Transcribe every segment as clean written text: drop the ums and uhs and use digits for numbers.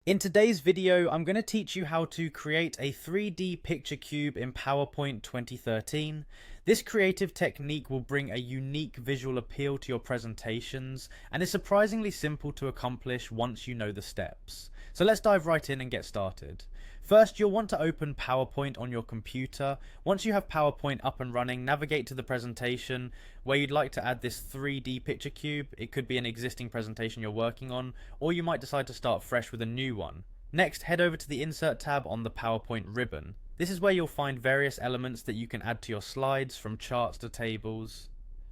In today's video, I'm going to teach you how to create a 3D picture cube in PowerPoint 2013. This creative technique will bring a unique visual appeal to your presentations and is surprisingly simple to accomplish once you know the steps. So let's dive right in and get started. First, you'll want to open PowerPoint on your computer. Once you have PowerPoint up and running, navigate to the presentation where you'd like to add this 3D picture cube. It could be an existing presentation you're working on, or you might decide to start fresh with a new one. Next, head over to the Insert tab on the PowerPoint ribbon. This is where you'll find various elements that you can add to your slides, from charts to tables,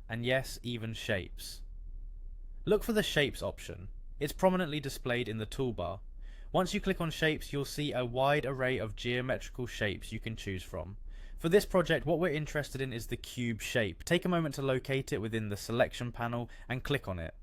and yes, even shapes. Look for the Shapes option. It's prominently displayed in the toolbar. Once you click on Shapes, you'll see a wide array of geometrical shapes you can choose from. For this project, what we're interested in is the cube shape. Take a moment to locate it within the selection panel and click on it.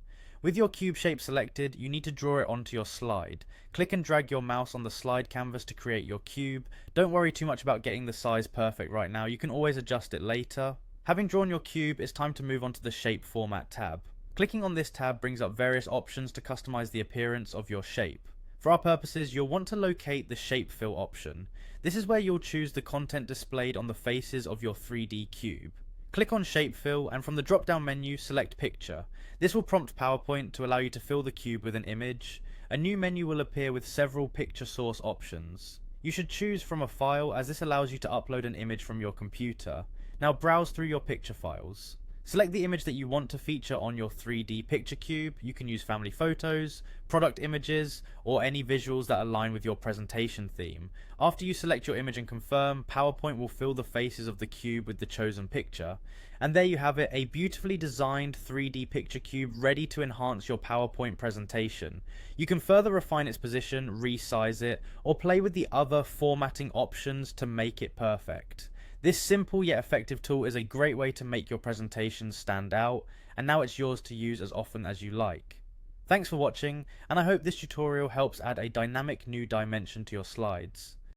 With your cube shape selected, you need to draw it onto your slide. Click and drag your mouse on the slide canvas to create your cube. Don't worry too much about getting the size perfect right now, you can always adjust it later. Having drawn your cube, it's time to move on to the Shape Format tab. Clicking on this tab brings up various options to customize the appearance of your shape. For our purposes, you'll want to locate the Shape Fill option. This is where you'll choose the content displayed on the faces of your 3D cube. Click on Shape Fill and from the drop down menu select Picture. This will prompt PowerPoint to allow you to fill the cube with an image. A new menu will appear with several picture source options. You should choose from a file, as this allows you to upload an image from your computer. Now browse through your picture files. Select the image that you want to feature on your 3D picture cube. You can use family photos, product images, or any visuals that align with your presentation theme. After you select your image and confirm, PowerPoint will fill the faces of the cube with the chosen picture. And there you have it, a beautifully designed 3D picture cube ready to enhance your PowerPoint presentation. You can further refine its position, resize it, or play with the other formatting options to make it perfect. This simple yet effective tool is a great way to make your presentations stand out, and now it's yours to use as often as you like. Thanks for watching, and I hope this tutorial helps add a dynamic new dimension to your slides.